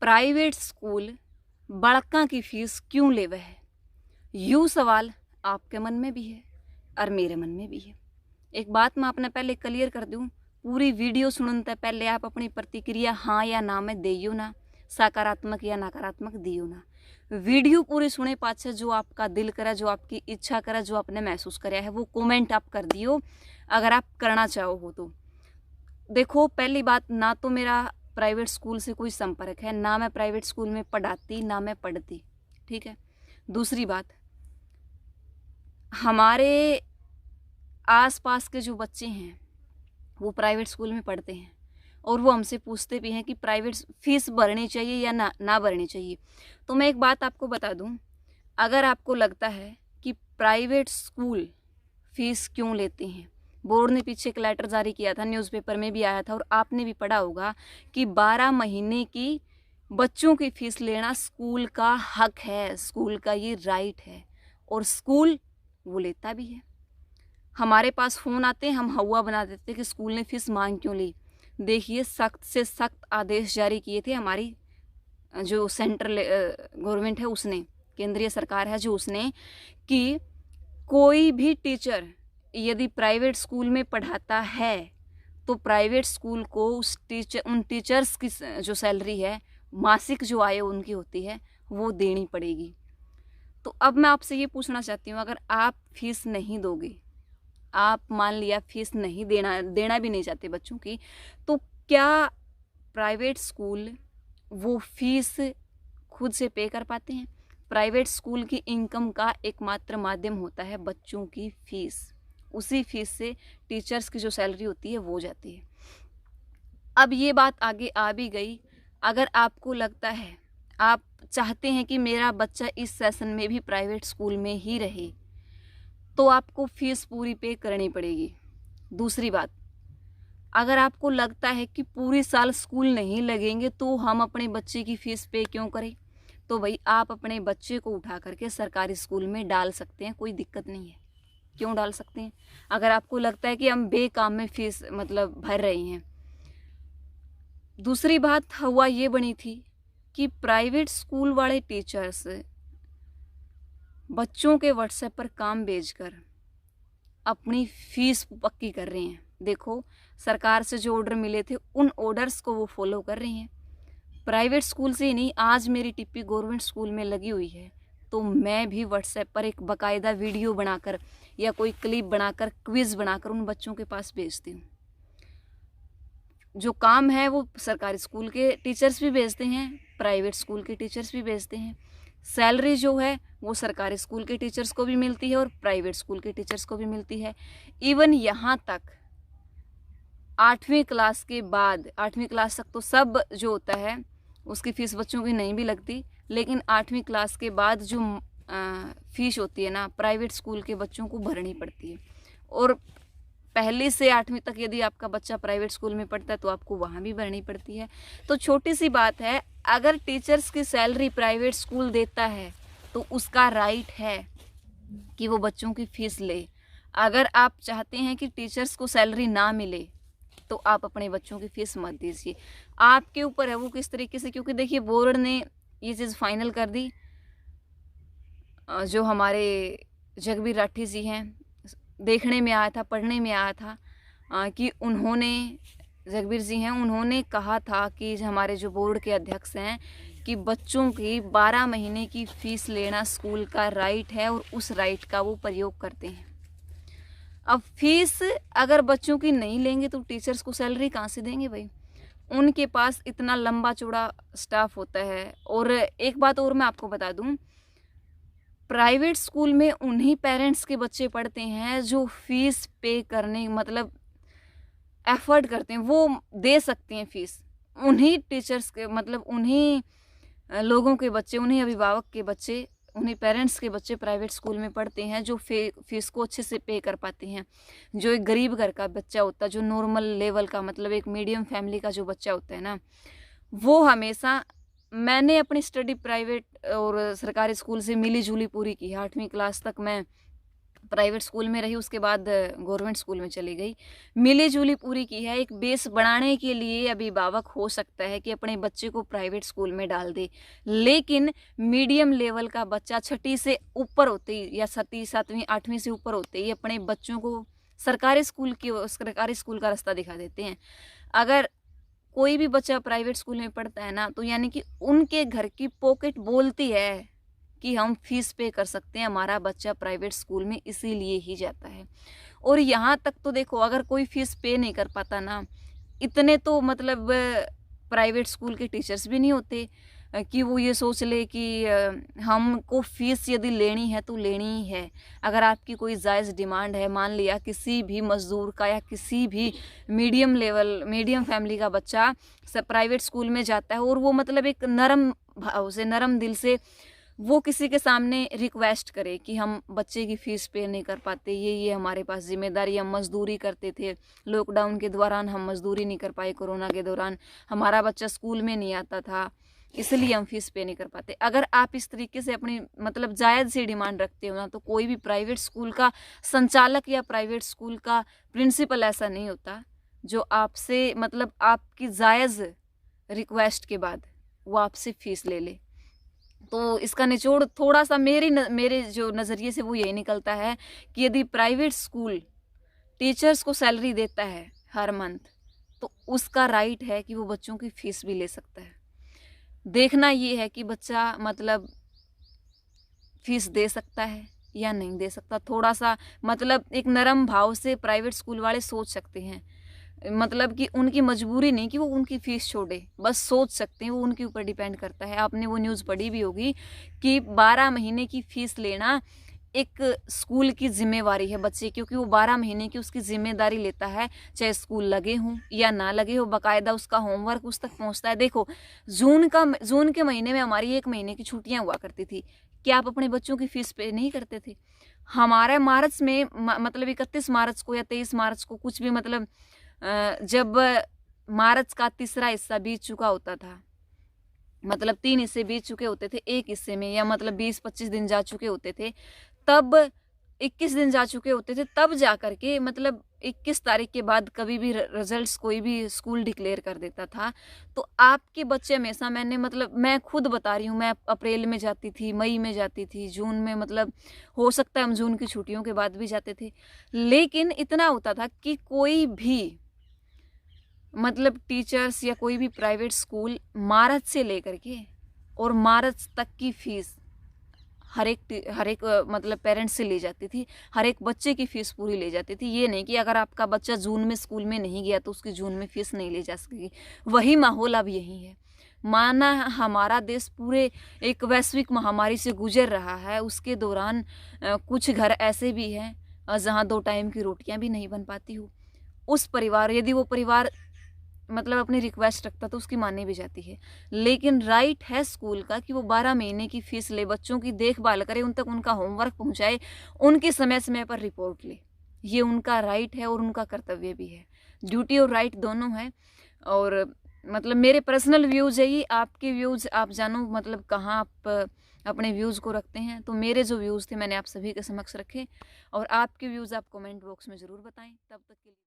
Private school बड़का की fees क्यों लेवे है? यूँ सवाल आपके मन में भी है और मेरे मन में भी है। एक बात मैं अपने पहले क्लियर कर दूँ, पूरी वीडियो सुनते पहले आप अपनी प्रतिक्रिया हाँ या ना में दियो ना, सकारात्मक या नकारात्मक दियो ना। वीडियो पूरी सुने पाछे जो आपका दिल करे, जो आपकी इच्छा करे, जो आपने महसूस कराया है वो कमेंट आप कर दियो अगर आप करना चाहो हो तो। देखो, पहली बात, ना तो मेरा प्राइवेट स्कूल से कोई संपर्क है, ना मैं प्राइवेट स्कूल में पढ़ाती ना मैं पढ़ती, ठीक है। दूसरी बात, हमारे आसपास के जो बच्चे हैं वो प्राइवेट स्कूल में पढ़ते हैं और वो हमसे पूछते भी हैं कि प्राइवेट फीस भरनी चाहिए या ना भरनी चाहिए। तो मैं एक बात आपको बता दूं, अगर आपको लगता है कि प्राइवेट स्कूल फीस क्यों लेते हैं, बोर्ड ने पीछे एक लेटर जारी किया था, न्यूज़पेपर में भी आया था और आपने भी पढ़ा होगा कि 12 महीने की बच्चों की फीस लेना स्कूल का हक है, स्कूल का ये राइट है और स्कूल वो लेता भी है। हमारे पास फ़ोन आते हैं, हम हवा बना देते कि स्कूल ने फीस मांग क्यों ली। देखिए, सख्त से सख्त आदेश जारी किए थे हमारी जो सेंट्रल गवर्नमेंट है उसने, केंद्रीय सरकार है जो उसने, कि कोई भी टीचर यदि प्राइवेट स्कूल में पढ़ाता है तो प्राइवेट स्कूल को उन टीचर्स की जो सैलरी है, मासिक जो आय उनकी होती है वो देनी पड़ेगी। तो अब मैं आपसे ये पूछना चाहती हूँ, अगर आप फीस नहीं दोगे, आप मान लिया फीस नहीं देना भी नहीं चाहते बच्चों की, तो क्या प्राइवेट स्कूल वो फीस खुद से पे कर पाते हैं? प्राइवेट स्कूल की इनकम का एकमात्र माध्यम होता है बच्चों की फीस। उसी फीस से टीचर्स की जो सैलरी होती है वो जाती है। अब ये बात आगे आ भी गई, अगर आपको लगता है, आप चाहते हैं कि मेरा बच्चा इस सेशन में भी प्राइवेट स्कूल में ही रहे, तो आपको फीस पूरी पे करनी पड़ेगी। दूसरी बात, अगर आपको लगता है कि पूरी साल स्कूल नहीं लगेंगे तो हम अपने बच्चे की फ़ीस पे क्यों करें, तो भाई आप अपने बच्चे को उठा करके सरकारी स्कूल में डाल सकते हैं, कोई दिक्कत नहीं है। क्यों डाल सकते हैं? अगर आपको लगता है कि हम बेकाम में फ़ीस मतलब भर रहे हैं। दूसरी बात हुआ ये बनी थी कि प्राइवेट स्कूल वाले टीचर्स बच्चों के व्हाट्सएप पर काम भेजकर अपनी फ़ीस पक्की कर रहे हैं। देखो, सरकार से जो ऑर्डर मिले थे उन ऑर्डर्स को वो फॉलो कर रही हैं। प्राइवेट स्कूल से ही नहीं, आज मेरी टिप्पी गवर्नमेंट स्कूल में लगी हुई है तो मैं भी व्हाट्सएप पर एक बाकायदा वीडियो बनाकर या कोई क्लिप बनाकर, क्विज़ बनाकर उन बच्चों के पास भेजती हूँ। जो काम है वो सरकारी स्कूल के टीचर्स भी भेजते हैं, प्राइवेट स्कूल के टीचर्स भी भेजते हैं। सैलरी जो है वो सरकारी स्कूल के टीचर्स को भी मिलती है और प्राइवेट स्कूल के टीचर्स को भी मिलती है। इवन यहाँ तक 8वीं क्लास के बाद, 8वीं क्लास तक तो सब जो होता है उसकी फ़ीस बच्चों की नहीं भी लगती, लेकिन 8वीं क्लास के बाद जो फ़ीस होती है ना, प्राइवेट स्कूल के बच्चों को भरनी पड़ती है। और पहली से 8वीं तक यदि आपका बच्चा प्राइवेट स्कूल में पढ़ता है तो आपको वहाँ भी भरनी पड़ती है। तो छोटी सी बात है, अगर टीचर्स की सैलरी प्राइवेट स्कूल देता है तो उसका राइट है कि वो बच्चों की फ़ीस ले। अगर आप चाहते हैं कि टीचर्स को सैलरी ना मिले तो आप अपने बच्चों की फ़ीस मत दीजिए, आपके ऊपर है वो किस तरीके से। क्योंकि देखिए, बोर्ड ने ये चीज़ फाइनल कर दी, जो हमारे जगबीर राठी जी हैं, देखने में आया था, पढ़ने में आया था कि उन्होंने, जगबीर जी हैं, उन्होंने कहा था कि हमारे जो बोर्ड के अध्यक्ष हैं कि बच्चों की 12 महीने की फ़ीस लेना स्कूल का राइट है और उस राइट का वो प्रयोग करते हैं। अब फीस अगर बच्चों की नहीं लेंगे तो टीचर्स को सैलरी कहाँ से देंगे भाई? उनके पास इतना लंबा चौड़ा स्टाफ होता है। और एक बात और मैं आपको बता दूं, प्राइवेट स्कूल में उन्हीं पेरेंट्स के बच्चे पढ़ते हैं जो फीस पे करने मतलब एफर्ट करते हैं, वो दे सकते हैं फीस। उन्हीं टीचर्स के मतलब उन्हीं लोगों के बच्चे, उन्हीं अभिभावक के बच्चे, उन्हीं पेरेंट्स के बच्चे प्राइवेट स्कूल में पढ़ते हैं जो फीस को अच्छे से पे कर पाते हैं। जो एक गरीब घर का बच्चा होता है, जो नॉर्मल लेवल का मतलब एक मीडियम फैमिली का जो बच्चा होता है ना, वो हमेशा, मैंने अपनी स्टडी प्राइवेट और सरकारी स्कूल से मिली जुली पूरी की है। 8वीं क्लास तक मैं प्राइवेट स्कूल में रही, उसके बाद गवर्नमेंट स्कूल में चली गई, मिली-जुली पूरी की है। एक बेस बढ़ाने के लिए अभिभावक हो सकता है कि अपने बच्चे को प्राइवेट स्कूल में डाल दे, लेकिन मीडियम लेवल का बच्चा छठी से ऊपर होते ही या 6वीं 7वीं 8वीं से ऊपर होते ही अपने बच्चों को सरकारी स्कूल का रास्ता दिखा देते हैं। अगर कोई भी बच्चा प्राइवेट स्कूल में पढ़ता है ना, तो यानी कि उनके घर की पॉकेट बोलती है कि हम फीस पे कर सकते हैं, हमारा बच्चा प्राइवेट स्कूल में इसीलिए ही जाता है। और यहाँ तक तो देखो, अगर कोई फीस पे नहीं कर पाता ना, इतने तो मतलब प्राइवेट स्कूल के टीचर्स भी नहीं होते कि वो ये सोच ले कि हमको फीस यदि लेनी है तो लेनी ही है। अगर आपकी कोई जायज़ डिमांड है, मान लिया किसी भी मज़दूर का या किसी भी मीडियम फैमिली का बच्चा प्राइवेट स्कूल में जाता है और वो मतलब एक नरम भाव से, नरम दिल से वो किसी के सामने रिक्वेस्ट करे कि हम बच्चे की फ़ीस पे नहीं कर पाते, ये हमारे पास ज़िम्मेदारी, हम मज़दूरी करते थे, लॉकडाउन के दौरान हम मज़दूरी नहीं कर पाए, कोरोना के दौरान हमारा बच्चा स्कूल में नहीं आता था, इसलिए हम फ़ीस पे नहीं कर पाते। अगर आप इस तरीके से अपनी मतलब जायज़ सी डिमांड रखते हो ना, तो कोई भी प्राइवेट स्कूल का संचालक या प्राइवेट स्कूल का प्रिंसिपल ऐसा नहीं होता जो आपसे मतलब आपकी जायज़ रिक्वेस्ट के बाद वो आपसे फ़ीस ले ले। तो इसका निचोड़ थोड़ा-सा मेरे जो नज़रिए से वो यही निकलता है कि यदि प्राइवेट स्कूल टीचर्स को सैलरी देता है हर मंथ, तो उसका राइट है कि वो बच्चों की फ़ीस भी ले सकता है। देखना ये है कि बच्चा मतलब फ़ीस दे सकता है या नहीं दे सकता। थोड़ा-सा मतलब एक नरम भाव से प्राइवेट स्कूल वाले सोच सकते हैं। मतलब कि उनकी मजबूरी नहीं कि वो उनकी फ़ीस छोड़े, बस सोच सकते हैं, वो उनके ऊपर डिपेंड करता है। आपने वो न्यूज़ पढ़ी भी होगी कि 12 महीने की फ़ीस लेना एक स्कूल की ज़िम्मेवारी है बच्चे, क्योंकि वो 12 महीने की उसकी ज़िम्मेदारी लेता है, चाहे स्कूल लगे हों या ना लगे हो, बाकायदा उसका होमवर्क उस तक पहुँचता है। देखो, जून के महीने में हमारी 1 महीने की छुट्टियाँ हुआ करती थी। क्या आप अपने बच्चों की फ़ीस पे नहीं करते थे? हमारा मार्च में मतलब 31 मार्च को या 23 मार्च को कुछ भी मतलब जब मार्च का तीसरा हिस्सा बीत चुका होता था, मतलब 3 हिस्से बीत चुके होते थे एक हिस्से में, या मतलब 20-25 दिन जा चुके होते थे, तब 21 दिन जा चुके होते थे, तब जा कर के मतलब 21 तारीख के बाद कभी भी रिजल्ट्स कोई भी स्कूल डिक्लेयर कर देता था। तो आपके बच्चे हमेशा, मैं खुद बता रही हूँ, मैं अप्रैल में जाती थी, मई में जाती थी, जून में, मतलब हो सकता है हम जून की छुट्टियों के बाद भी जाते थे, लेकिन इतना होता था कि कोई भी मतलब टीचर्स या कोई भी प्राइवेट स्कूल मार्च से लेकर के और मार्च तक की फ़ीस हर एक मतलब पेरेंट्स से ले जाती थी, हर एक बच्चे की फ़ीस पूरी ले जाती थी। ये नहीं कि अगर आपका बच्चा जून में स्कूल में नहीं गया तो उसकी जून में फ़ीस नहीं ले जा सकेगी। वही माहौल अब यही है। माना हमारा देश पूरे एक वैश्विक महामारी से गुजर रहा है, उसके दौरान कुछ घर ऐसे भी हैं जहाँ 2 टाइम की रोटियाँ भी नहीं बन पाती हो। यदि वो परिवार मतलब अपनी रिक्वेस्ट रखता तो उसकी मानी भी जाती है, लेकिन राइट है स्कूल का कि वो 12 महीने की फ़ीस ले, बच्चों की देखभाल करे, उन तक उनका होमवर्क पहुंचाए, उनकी समय-समय पर रिपोर्ट ले। ये उनका राइट है और उनका कर्तव्य भी है। ड्यूटी और राइट दोनों है। और मतलब मेरे पर्सनल व्यूज़ है ये, आपके व्यूज़ आप जानो मतलब कहाँ आप अपने व्यूज़ को रखते हैं। तो मेरे जो व्यूज़ थे मैंने आप सभी के समक्ष रखे, और आपके व्यूज़ आप कमेंट बॉक्स में ज़रूर बताएँ। तब तक के लिए